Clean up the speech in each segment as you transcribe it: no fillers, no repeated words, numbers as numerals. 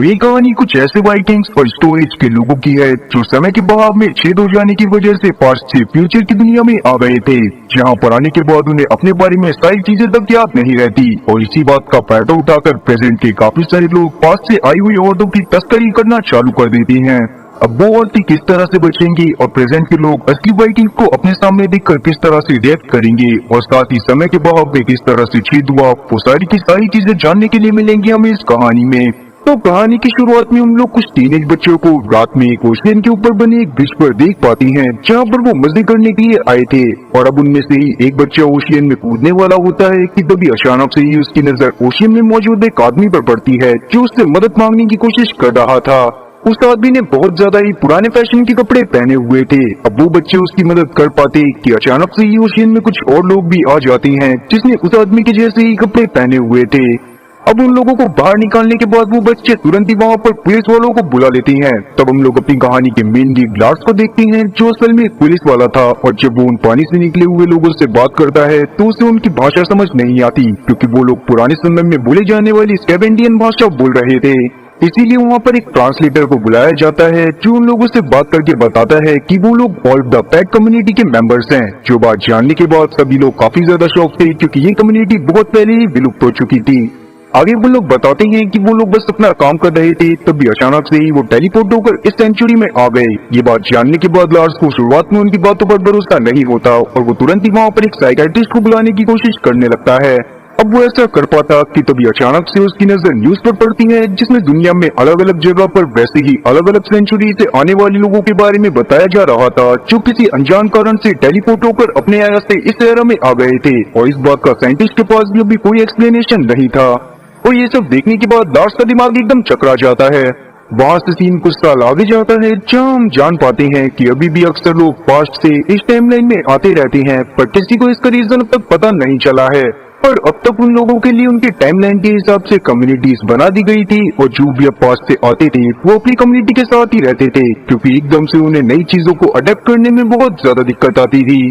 तो ये कहानी कुछ ऐसे वाइकिंग्स और स्टोरेज के लोगों की है जो समय के बहाव में छेद हो जाने की वजह से पास्ट से फ्यूचर की दुनिया में आ गए थे, जहां पर आने के बाद उन्हें अपने बारे में सारी चीजें तक याद नहीं रहती और इसी बात का फायदा उठाकर प्रेजेंट के काफी सारे लोग पास्ट से आई हुई औरतों की तस्करी करना चालू कर देते हैं। अब वो औरतें किस तरह से बचेंगी और प्रेजेंट के लोग असली वाइकिंग को अपने सामने देखकर किस तरह से रिएक्ट करेंगे और साथ ही समय के बहाव में किस तरह से छेद हुआ, वो सारी की सारी चीजें जानने के लिए मिलेंगी हमें इस कहानी में। तो कहानी की शुरुआत में हम लोग कुछ टीनेज बच्चों को रात में एक ओशियन के ऊपर बने एक ब्रिज पर देख पाते हैं, जहाँ पर वो मजे करने के लिए आए थे और अब उनमें से ही एक बच्चा ओशियन में कूदने वाला होता है कि तभी अचानक से ही उसकी नजर ओशियन में मौजूद एक आदमी पर पड़ती है जो उससे मदद मांगने की कोशिश कर रहा था। उस आदमी ने बहुत ज्यादा ही पुराने फैशन के कपड़े पहने हुए थे। अब वो बच्चे उसकी मदद कर पाते कि अचानक से ही ओशियन में कुछ और लोग भी आ जाते हैं जिसने उस आदमी के जैसे ही कपड़े पहने हुए थे। अब उन लोगों को बाहर निकालने के बाद वो बच्चे तुरंत ही वहाँ पर पुलिस वालों को बुला लेते हैं। तब हम लोग अपनी कहानी के मेन लीड लार्स को देखते हैं जो असल में एक पुलिस वाला था और जब वो उन पानी से निकले हुए लोगों से बात करता है तो उसे उनकी भाषा समझ नहीं आती क्योंकि वो लोग पुराने समय में बोले जाने वाली स्कैवेंडियन भाषा बोल रहे थे। इसीलिए वहाँ पर एक ट्रांसलेटर को बुलाया जाता है जो उन लोगों से बात करके बताता है कि वो लोग ऑल द पैक कम्युनिटी के मेंबर्स हैं। जो बात जानने के बाद सभी लोग काफी ज्यादा शॉक थे क्योंकि ये कम्युनिटी बहुत पहले ही विलुप्त हो चुकी थी। आगे वो लोग बताते हैं कि वो लोग बस अपना काम कर रहे थे तभी अचानक से ही वो टेलीपोर्ट होकर इस सेंचुरी में आ गए। ये बात जानने के बाद लार्स को शुरुआत में उनकी बातों पर भरोसा नहीं होता और वो तुरंत ही वहाँ पर एक साइकियाट्रिस्ट को बुलाने की कोशिश करने लगता है। अब वो ऐसा कर पाता कि तभी अचानक से उसकी नजर न्यूज पर पड़ती है जिसमें दुनिया में अलग अलग जगह पर वैसे ही अलग अलग सेंचुरी से आने वाले लोगों के बारे में बताया जा रहा था जो किसी अनजान कारण से टेलीपोर्ट होकर अपने एरा से इस एरा में आ गए थे और इस बात का साइंटिस्ट के पास भी अभी कोई एक्सप्लेनेशन नहीं था। और ये सब देखने के बाद लार्स का दिमाग एकदम चकरा जाता है। वहाँ से सीन कुछ साल आगे जाता है जहाँ हम जान पाते हैं कि अभी भी अक्सर लोग पास्ट से इस टाइमलाइन में आते रहते हैं पर किसी को इसका रीजन अब तक पता नहीं चला है। पर अब तक उन लोगों के लिए उनके टाइमलाइन के हिसाब से कम्युनिटीज बना दी गई थी और जो भी अब पास्ट से आते थे वो अपनी कम्युनिटी के साथ ही रहते थे क्योंकि एकदम से उन्हें नई चीजों को अडेप्ट करने में बहुत ज्यादा दिक्कत आती थी।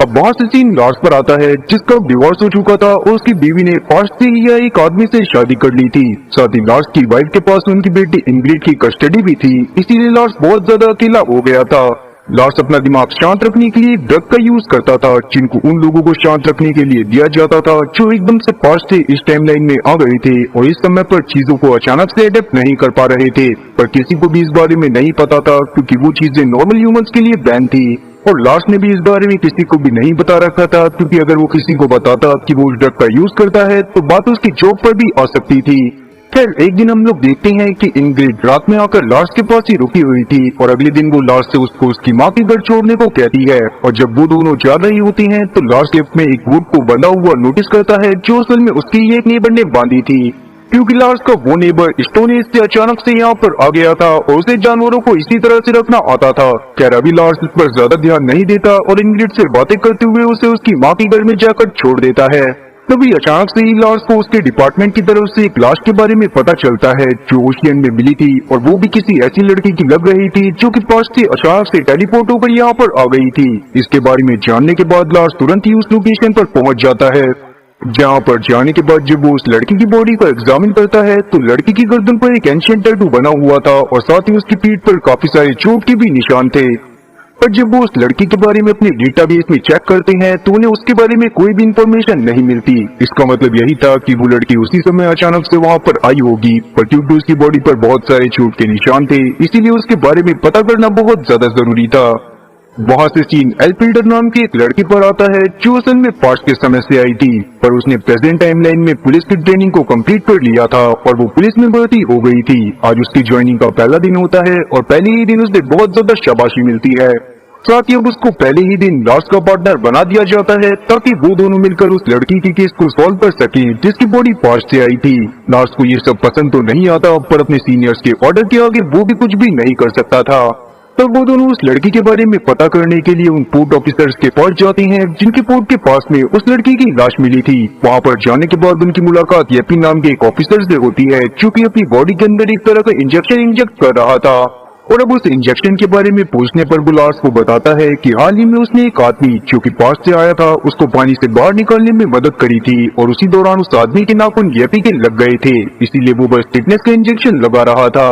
अब वहाँ से सीन लार्स पर आता है जिसका डिवोर्स हो चुका था और उसकी बीवी ने पास्ट से ही एक आदमी से शादी कर ली थी। साथ ही लार्स की वाइफ के पास उनकी बेटी इंग्रिड की कस्टडी भी थी, इसीलिए लार्स बहुत ज्यादा अकेला हो गया था। लार्स अपना दिमाग शांत रखने के लिए ड्रग का यूज करता था जिनको उन लोगों को शांत रखने के लिए दिया जाता था जो एकदम से पास्ट से इस टाइमलाइन में आ गए थे और इस समय पर चीजों को अचानक से अडेप्ट नहीं कर पा रहे थे। पर किसी को भी इस बारे में नहीं पता था क्योंकि वो चीजें नॉर्मल ह्यूमंस के लिए बैन थी और लार्स ने भी इस बारे में किसी को भी नहीं बता रखा था क्योंकि अगर वो किसी को बताता कि वो उस ड्रग का यूज करता है तो बात उसकी जॉब पर भी आ सकती थी। खैर एक दिन हम लोग देखते हैं कि इंग्रिड रात में आकर लार्स के पास ही रुकी हुई थी और अगले दिन वो लार्स से उसको उसकी माँ के घर छोड़ने को कहती है और जब वो दोनों जा रही होती हैं तो लार्स लिफ्ट में एक वुड को बंधा हुआ नोटिस करता है जो असल में उसकी ही एक नेबर ने बांधी थी क्योंकि लार्स का वो नेबर स्टोन एज से अचानक से यहाँ पर आ गया था और उसे जानवरों को इसी तरह से रखना आता था। खैर अभी लार्स इस पर ज्यादा ध्यान नहीं देता और इंग्रिड से बातें करते हुए उसे उसकी माँ के घर में जाकर छोड़ देता है। तभी अचानक से ही लार्स को उसके डिपार्टमेंट की तरफ से एक लाश के बारे में पता चलता है जो ओशियन में मिली थी और वो भी किसी ऐसी लड़की की लग रही थी जो कि पास्ट से अचानक से टेलीपोर्ट होकर यहाँ पर आ गई थी। इसके बारे में जानने के बाद लार्स तुरंत ही उस लोकेशन पर पहुंच जाता है। जहाँ पर जाने के बाद जब वो उस लड़की की बॉडी को एग्जामिन करता है तो लड़की की गर्दन पर एक एंशिएंट टैटू बना हुआ था और साथ ही उसकी पीठ पर काफी सारे चोट के भी निशान थे। पर जब वो उस लड़की के बारे में अपने डेटाबेस में चेक करते हैं तो उन्हें उसके बारे में कोई भी इंफॉर्मेशन नहीं मिलती। इसका मतलब यही था कि वो लड़की उसी समय अचानक से वहाँ पर आई होगी पर क्योंकि उसकी बॉडी पर बहुत सारे चोट के निशान थे इसीलिए उसके बारे में पता करना बहुत ज्यादा जरूरी था। वहाँ से सीन एल्फिल्डर नाम की एक लड़की पर आता है जो असल में पास्ट के समय से आई थी पर उसने प्रेजेंट टाइमलाइन में पुलिस की ट्रेनिंग को कंप्लीट कर लिया था और वो पुलिस में भर्ती हो गई थी। आज उसकी ज्वाइनिंग का पहला दिन होता है और पहले ही दिन उसे बहुत ज्यादा शाबाशी मिलती है। साथ ही अब उसको पहले ही दिन लार्स का पार्टनर बना दिया जाता है ताकि वो दोनों मिलकर उस लड़की की केस को सॉल्व कर सके जिसकी बॉडी पास्ट से आई थी। लार्स को ये सब पसंद तो नहीं आता पर अपने सीनियर्स के ऑर्डर के आगे वो भी कुछ भी नहीं कर सकता था। तब वो दोनों उस लड़की के बारे में पता करने के लिए उन पोर्ट ऑफिसर्स के पास जाते हैं जिनके पोर्ट के पास में उस लड़की की लाश मिली थी। वहाँ पर जाने के बाद उनकी मुलाकात येपी नाम के एक ऑफिसर से होती है जो कि अपनी बॉडी के अंदर एक तरह का इंजेक्शन इंजेक्ट कर रहा था और अब उस इंजेक्शन के बारे में पूछने पर वो लार्स को बताता है कि हाल ही में उसने एक आदमी जो कि पास से आया था उसको पानी से बाहर निकालने में मदद करी थी और उसी दौरान उस आदमी के नाखून येपी के लग गए थे, इसीलिए वो बस टिटनेस का इंजेक्शन लगा रहा था।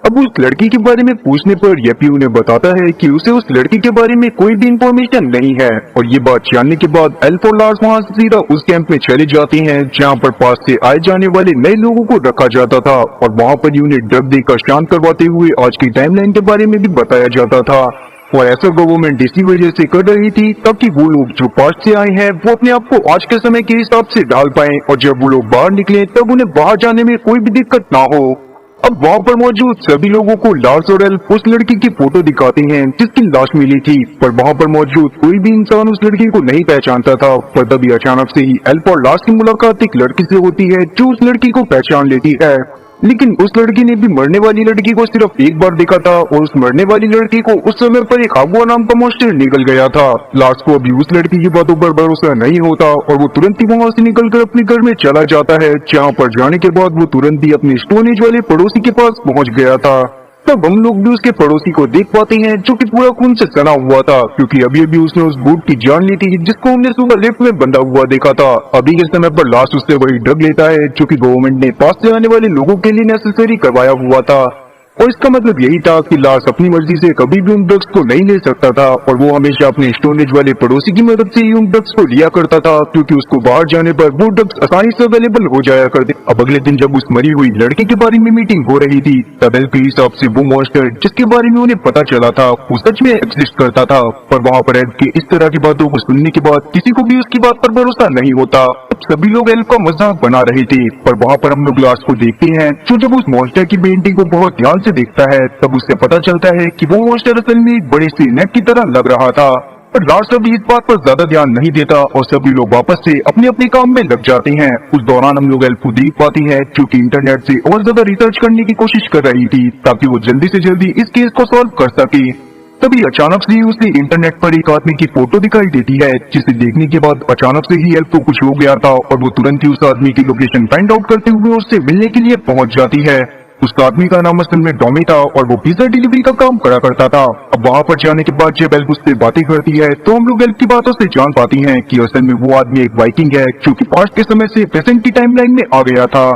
अब उस लड़की के बारे में पूछने पर येपी उन्हें बताता है कि उसे उस लड़की के बारे में कोई भी इंफॉर्मेशन नहीं है और ये बात जानने के बाद एल्फ और लार्स वहाँ से सीधा उस कैंप में चले जाते हैं जहाँ पर पास से आए जाने वाले नए लोगों को रखा जाता था और वहाँ पर ही उन्हें ड्रग देकर शांत करवाते हुए आज की टाइमलाइन के बारे में भी बताया जाता था। और ऐसा गवर्नमेंट इसी वजह से कर रही थी ताकि वो लोग जो पास से आए हैं वो अपने आप को आज के समय के हिसाब से ढाल पाएं और जब वो लोग बाहर निकले तब उन्हें बाहर जाने में कोई भी दिक्कत ना हो। अब वहाँ पर मौजूद सभी लोगों को लार्स और एल्फ उस लड़की की फोटो दिखाते हैं जिसकी लाश मिली थी, पर वहाँ पर मौजूद कोई भी इंसान उस लड़की को नहीं पहचानता था। पर तभी अचानक से ही एल्फ और लार्स की मुलाकात एक लड़की से होती है जो उस लड़की को पहचान लेती है, लेकिन उस लड़की ने भी मरने वाली लड़की को सिर्फ एक बार देखा था और उस मरने वाली लड़की को उस समय पर एक अगुआ नाम का मॉन्स्टर निकल गया था। लार्स को अभी उस लड़की की बातों पर भरोसा नहीं होता और वो तुरंत ही वहाँ से निकलकर अपने घर में चला जाता है, जहाँ पर जाने के बाद वो तुरंत ही अपने स्टोन एज वाले पड़ोसी के पास पहुँच गया था। तब हम लोग भी उसके पड़ोसी को देख पाते हैं जो कि पूरा खून से सना हुआ था, क्योंकि अभी अभी उसने उस बूट की जान ली थी जिसको हमने सुबह लिफ्ट में बंधा हुआ देखा था। अभी के समय पर लास्ट उससे वही ड्रग लेता है जो कि गवर्नमेंट ने पास से आने वाले लोगों के लिए नेसेसरी करवाया हुआ था और इसका मतलब यही था कि लार्स अपनी मर्जी से कभी भी उन ड्रग्स को नहीं ले सकता था और वो हमेशा अपने स्टोनेज वाले पड़ोसी की मदद से ही उन ड्रग्स को लिया करता था, क्योंकि उसको बाहर जाने पर वो ड्रग्स आसानी से अवेलेबल हो जाया करते। अब अगले दिन जब उस मरी हुई लड़की के बारे में मीटिंग हो रही थी तब एल्फ के हिसाब से वो मॉन्स्टर जिसके बारे में उन्हें पता चला था वो सच में एग्जिस्ट करता था। पर वहाँ पर एल्फ की इस तरह की बातों को सुनने के बाद किसी को भी उसकी बात पर भरोसा नहीं होता। अब सभी लोग एल्फ का मजाक बना रहे थे, पर वहाँ पर हम लोग लार्स को देखते हैं जो जब उस मॉन्स्टर की पेंटिंग को बहुत ध्यान से देखता है तब उससे पता चलता है कि वो मॉन्स्टर असल में एक बड़े से नेट की तरह लग रहा था। पर लार्स अभी इस बात पर ज्यादा ध्यान नहीं देता और सभी लोग वापस से अपने अपने काम में लग जाते हैं। उस दौरान हम लोग एल्फ को देख पाते हैं जो कि इंटरनेट से और ज्यादा रिसर्च करने की कोशिश कर रही थी ताकि वो जल्दी से जल्दी इस केस को सॉल्व कर सके। तभी अचानक से ही उसे इंटरनेट पर एक आदमी की फोटो दिखाई देती है, जिसे देखने के बाद अचानक से ही एल्फ को कुछ हो गया था और वो तुरंत ही उस आदमी की लोकेशन फाइंड आउट करते हुए उससे मिलने के लिए पहुंच जाती है। उस आदमी का नाम असल में टॉमी था और वो पिज्जा डिलीवरी का काम करा करता था। अब वहाँ पर जाने के बाद जब एल्फ उससे बातें करती है तो हम लोग एल्फ की बातों से जान पाती हैं कि असल में वो आदमी एक वाइकिंग है जो कि पास्ट के समय से प्रेजेंट की टाइमलाइन में आ गया था।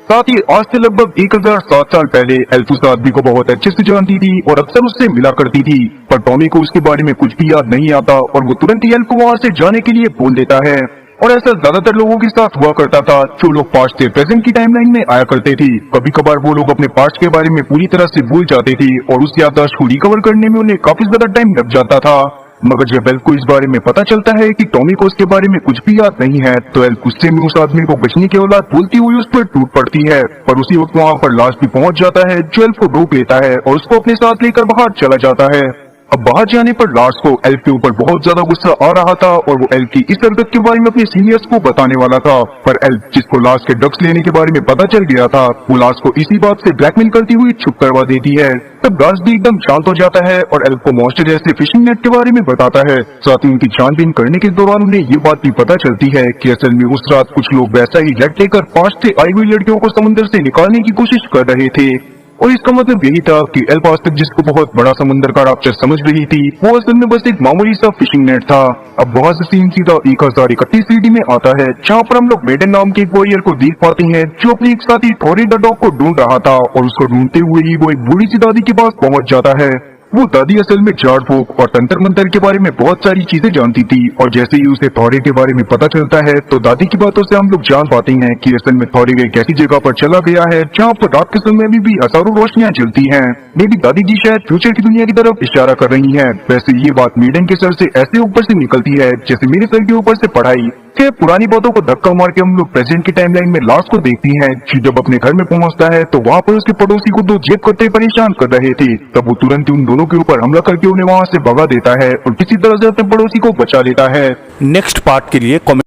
साथ ही आज से लगभग 1007 साल पहले एल्फ उस आदमी को बहुत अच्छे से जानती थी और अक्सर उससे मिला करती थी, पर टॉमी को उसके बारे में कुछ भी याद नहीं आता और वो तुरंत ही एल्फ को वहाँ से जाने के लिए बोल देता है। और ऐसा ज्यादातर लोगों के साथ हुआ करता था जो लोग पास्ट से प्रेजेंट की टाइमलाइन में आया करते थे। कभी कभार वो लोग अपने पास्ट के बारे में पूरी तरह से भूल जाते थे और उस याददाश्त को रिकवर करने में उन्हें काफी ज्यादा टाइम लग जाता था। मगर जब एल्फ को इस बारे में पता चलता है कि टॉमी को उसके बारे में कुछ भी याद नहीं है तो एल्फ गुस्से में उस आदमी को बचने की औलाद बोलती हुई उस पर टूट पड़ती है। पर उसी वक्त वहाँ पर लास्ट भी पहुंच जाता है जो एल्फ को रोक लेता है और उसको अपने साथ लेकर बाहर चला जाता है। अब बाहर जाने पर लार्स को एल्फ के ऊपर बहुत ज्यादा गुस्सा आ रहा था और वो एल्फ की इस हरकत के बारे में अपने सीनियर्स को बताने वाला था, पर एल्फ जिसको लार्स के ड्रग्स लेने के बारे में पता चल गया था वो लार्स को इसी बात से ब्लैकमेल करती हुई चुप करवा देती है। तब लार्स भी एकदम शांत हो जाता है और एल्फ को मॉन्स्टर जैसे फिशिंग नेट के बारे में बताता है। साथ ही उनकी छानबीन करने के दौरान उन्हें ये बात भी पता चलती है कि असल में उस रात कुछ लोग वैसा ही नेट लेकर पास्ट से आई हुई लड़कियों को समुद्र से निकालने की कोशिश कर रहे थे और इसका मतलब यही था कि एल्फ आज तक जिसको बहुत बड़ा समुद्र का राक्षस समझ रही थी वो असल में बस एक मामूली सा फिशिंग नेट था। अब वहाँ से सीन सीधा 1031 सीडी में आता है जहाँ पर हम लोग मेडन नाम के एक वॉरियर को देख पाते हैं जो अपने एक साथी थॉरी द डॉग को ढूंढ रहा था और उसको ढूंढते हुए ही वो एक बूढ़ी सी दादी के पास पहुंच जाता है। वो दादी असल में झाड़ फूक और तंत्र मंत्र के बारे में बहुत सारी चीजें जानती थी और जैसे ही उसे थॉरी के बारे में पता चलता है तो दादी की बातों से हम लोग जान पाते हैं कि असल में थॉरी एक ऐसी जगह पर चला गया है जहाँ पर रात के समय में भी हजारों रोशनियां जलती हैं। मेरी दादी जी शायद फ्यूचर की दुनिया की तरफ इशारा कर रही हैं। वैसे ये बात मेडन के सर से ऐसे ऊपर से निकलती है जैसे मेरे सर के ऊपर से पढ़ाई। फिर पुरानी बातों को धक्का मार के हम लोग प्रेजेंट की टाइमलाइन में लार्स को देखती हैं कि जब अपने घर में पहुंचता है तो वहाँ पर उसके पड़ोसी को 2 जेब कट्टे परेशान कर रहे थे। तब वो तुरंत उन दोनों के ऊपर हमला करके उन्हें वहाँ से भगा देता है और किसी तरह से अपने पड़ोसी को बचा लेता है। नेक्स्ट पार्ट के लिए कमेंट